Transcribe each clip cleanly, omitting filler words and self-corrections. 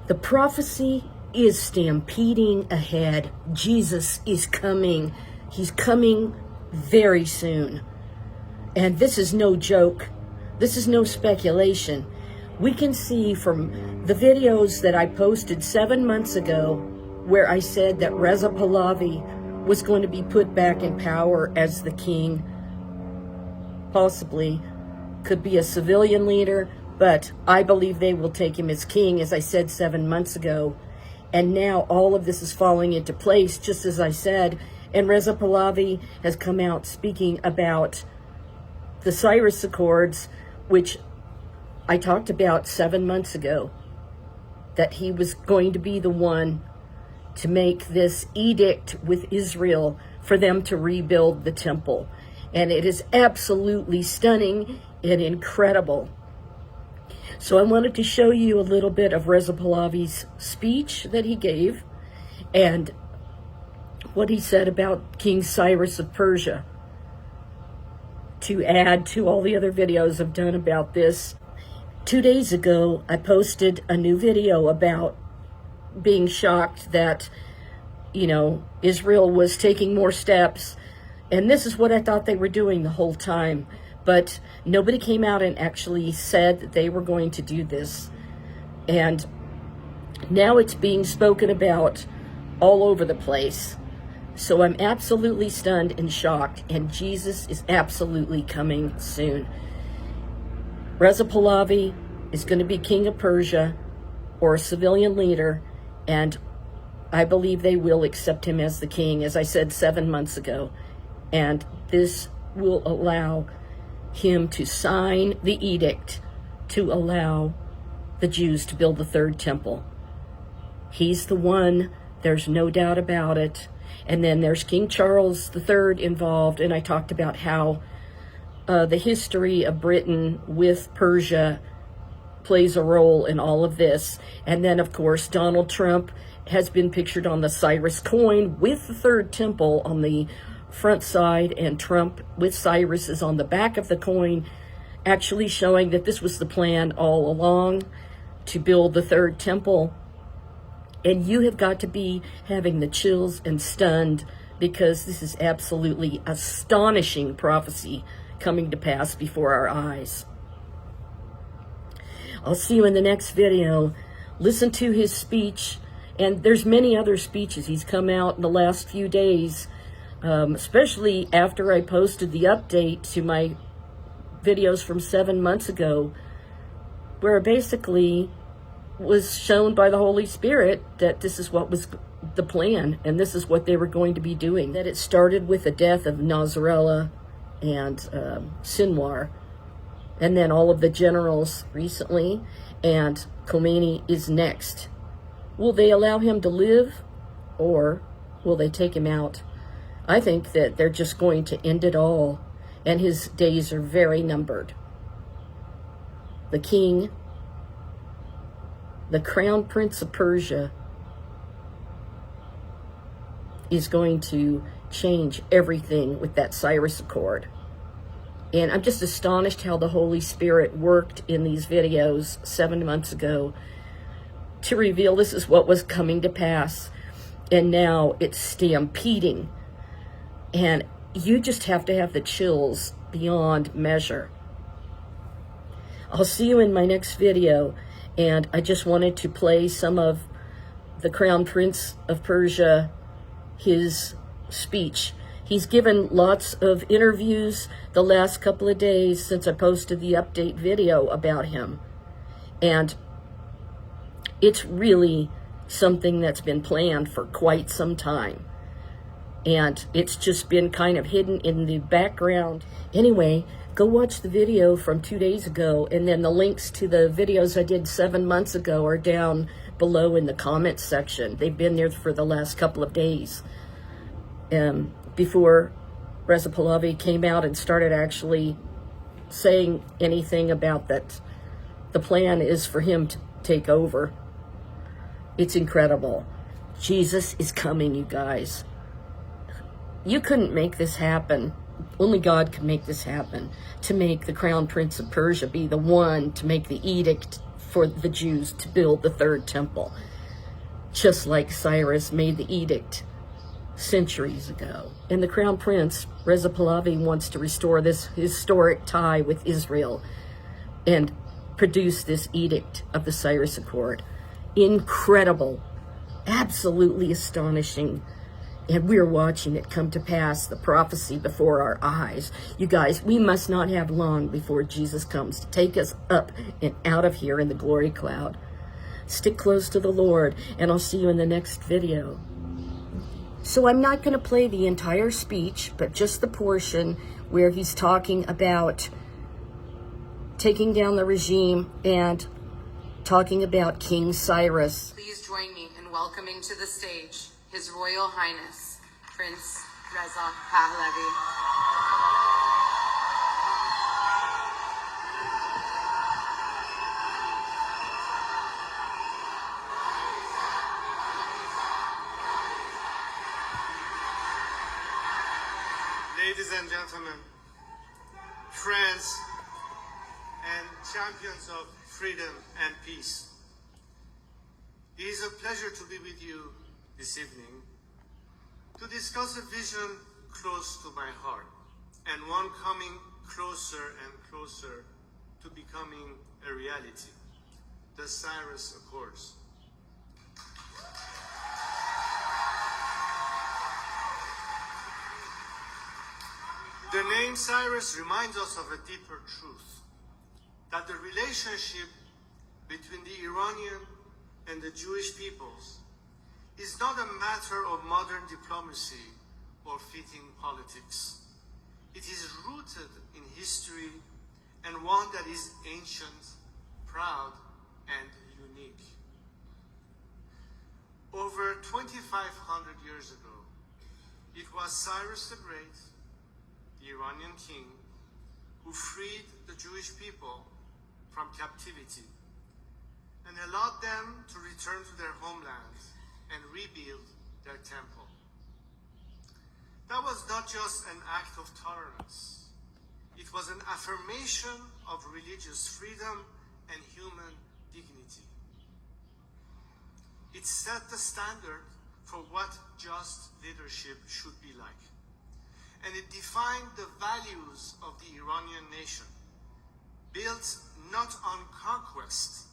The prophecy is stampeding ahead. Jesus is coming. He's coming very soon. And this is no joke. This is no speculation. We can see from the videos that I posted 7 months ago where I said that Reza Pahlavi was going to be put back in power as the king. Possibly could be a civilian leader, but I believe they will take him as king, as I said 7 months ago. And now all of this is falling into place, just as I said. And Reza Pahlavi has come out speaking about the Cyrus Accords, which I talked about 7 months ago, that he was going to be the one to make this edict with Israel for them to rebuild the temple. And it is absolutely stunning and incredible. So I wanted to show you a little bit of Reza Pahlavi's speech that he gave and what he said about King Cyrus of Persia, to add to all the other videos I've done about this. 2 days ago, I posted a new video about being shocked that, Israel was taking more steps. And this is what I thought they were doing the whole time. But nobody came out and actually said that they were going to do this. And now it's being spoken about all over the place. So I'm absolutely stunned and shocked. And Jesus is absolutely coming soon. Reza Pahlavi is going to be king of Persia or a civilian leader. And I believe they will accept him as the king, as I said 7 months ago. And this will allow him to sign the edict to allow the Jews to build the third temple. He's the one, there's no doubt about it. And then there's King Charles III involved, and I talked about how the history of Britain with Persia plays a role in all of this. And then, of course, Donald Trump has been pictured on the Cyrus coin with the third temple on the front side, and Trump with Cyrus is on the back of the coin, actually showing that this was the plan all along, to build the third temple. And you have got to be having the chills and stunned, because this is absolutely astonishing prophecy coming to pass before our eyes. I'll see you in the next video. Listen to his speech, and there's many other speeches. He's come out in the last few days, especially after I posted the update to my videos from 7 months ago, where basically was shown by the Holy Spirit that this is what was the plan, and this is what they were going to be doing. That it started with the death of Nasrallah and Sinwar, and then all of the generals recently, and Khomeini is next. Will they allow him to live, or will they take him out? I think that they're just going to end it all, and his days are very numbered. The king, the crown prince of Persia, is going to change everything with that Cyrus Accord. And I'm just astonished how the Holy Spirit worked in these videos 7 months ago to reveal this is what was coming to pass. And now it's stampeding. And you just have to have the chills beyond measure. I'll see you in my next video. And I just wanted to play some of the Crown Prince of Persia, his speech. He's given lots of interviews the last couple of days since I posted the update video about him. And it's really something that's been planned for quite some time. And it's just been kind of hidden in the background. Anyway, go watch the video from 2 days ago, and then the links to the videos I did 7 months ago are down below in the comments section. They've been there for the last couple of days. Before Reza Pahlavi came out and started actually saying anything about that the plan is for him to take over. It's incredible. Jesus is coming, you guys. You couldn't make this happen. Only God could make this happen, to make the Crown Prince of Persia be the one to make the edict for the Jews to build the third temple, just like Cyrus made the edict centuries ago. And the Crown Prince, Reza Pahlavi, wants to restore this historic tie with Israel and produce this edict of the Cyrus Accord. Incredible, absolutely astonishing. And we're watching it come to pass, the prophecy before our eyes. You guys, we must not have long before Jesus comes to take us up and out of here in the glory cloud. Stick close to the Lord, and I'll see you in the next video. So I'm not going to play the entire speech, but just the portion where he's talking about taking down the regime and talking about King Cyrus. Please join me in welcoming to the stage His Royal Highness, Prince Reza Pahlavi. Ladies and gentlemen, friends and champions of freedom and peace, it is a pleasure to be with you this evening to discuss a vision close to my heart and one coming closer and closer to becoming a reality, the Cyrus Accords. The name Cyrus reminds us of a deeper truth, that the relationship between the Iranian and the Jewish peoples is not a matter of modern diplomacy or fitting politics. It is rooted in history and one that is ancient, proud, and unique. Over 2,500 years ago, it was Cyrus the Great, the Iranian king, who freed the Jewish people from captivity and allowed them to return to their homeland and rebuild their temple. That was not just an act of tolerance. It was an affirmation of religious freedom and human dignity. It set the standard for what just leadership should be like. And it defined the values of the Iranian nation, built not on conquest,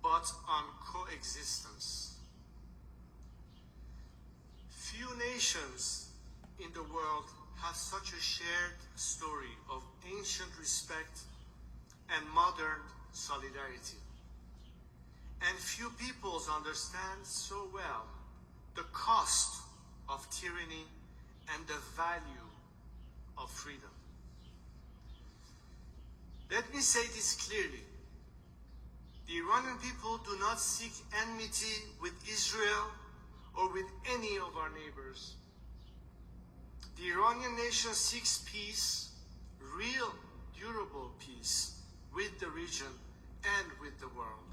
but on coexistence. Few nations in the world have such a shared story of ancient respect and modern solidarity. And few peoples understand so well the cost of tyranny and the value of freedom. Let me say this clearly. The Iranian people do not seek enmity with Israel or with any of our neighbors. The Iranian nation seeks peace, real, durable peace, with the region and with the world.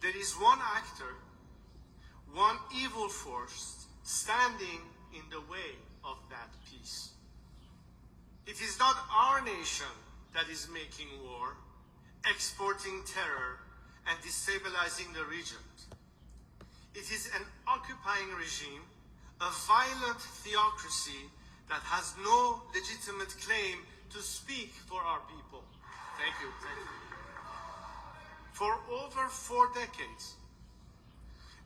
There is one actor, one evil force, standing in the way of that peace. It is not our nation that is making war, exporting terror, and destabilizing the region. It is an occupying regime, a violent theocracy that has no legitimate claim to speak for our people. Thank you. Thank you. For over 4 decades,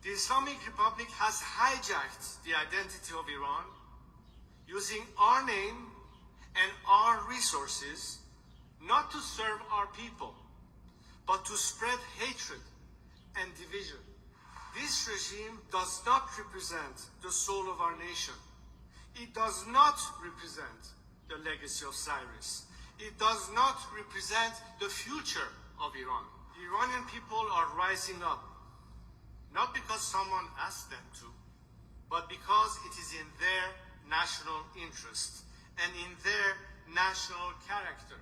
the Islamic Republic has hijacked the identity of Iran, using our name and our resources not to serve our people, but to spread hatred and division. This regime does not represent the soul of our nation. It does not represent the legacy of Cyrus. It does not represent the future of Iran. The Iranian people are rising up, not because someone asked them to, but because it is in their national interest and in their national character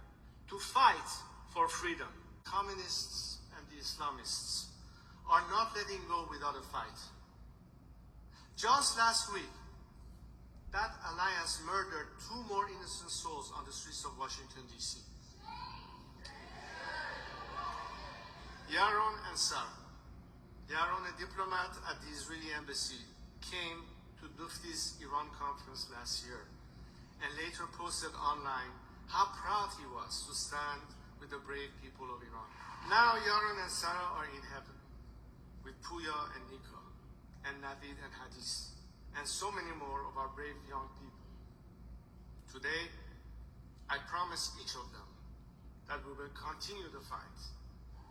to fight for freedom. Communists and the Islamists are not letting go without a fight. Just last week, that alliance murdered 2 more innocent souls on the streets of Washington, D.C. Yaron and Sarah. Yaron, a diplomat at the Israeli embassy, came to Mufti's Iran conference last year and later posted online how proud he was to stand with the brave people of Iran. Now Yaron and Sarah are in heaven with Puya and Nika and Navid and Hadis and so many more of our brave young people. Today, I promise each of them that we will continue the fight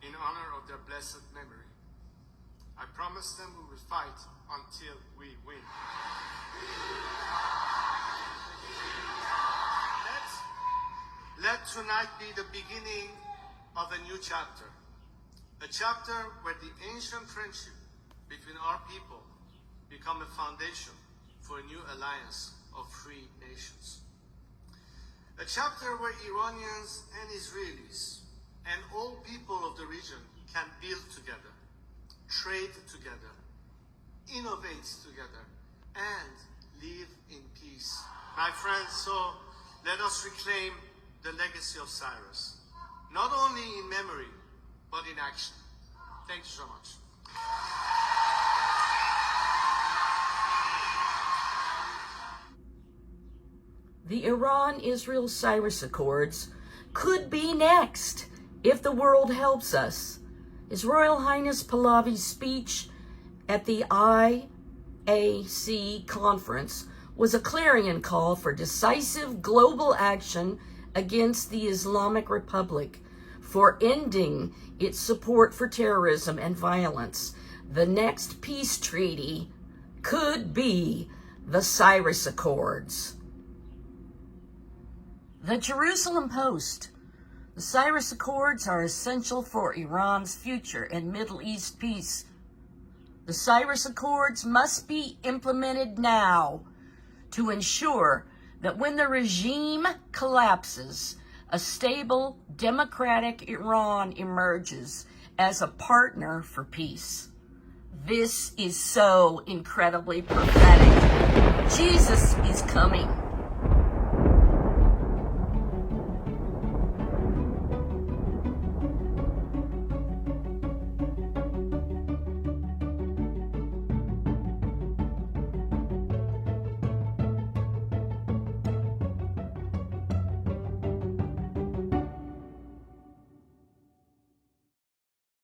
in honor of their blessed memory. I promise them we will fight until we win. Let tonight be the beginning of a new chapter. A chapter where the ancient friendship between our people become a foundation for a new alliance of free nations. A chapter where Iranians and Israelis and all people of the region can build together, trade together, innovate together, and live in peace. My friends, so let us reclaim the legacy of Cyrus, not only in memory, but in action. Thank you so much. The Iran-Israel-Cyrus Accords could be next if the world helps us. His Royal Highness Pahlavi's speech at the IAC conference was a clarion call for decisive global action against the Islamic Republic, for ending its support for terrorism and violence. The next peace treaty could be the Cyrus Accords. The Jerusalem Post. The Cyrus Accords are essential for Iran's future and Middle East peace. The Cyrus Accords must be implemented now to ensure that when the regime collapses, a stable, democratic Iran emerges as a partner for peace. This is so incredibly prophetic. Jesus is coming.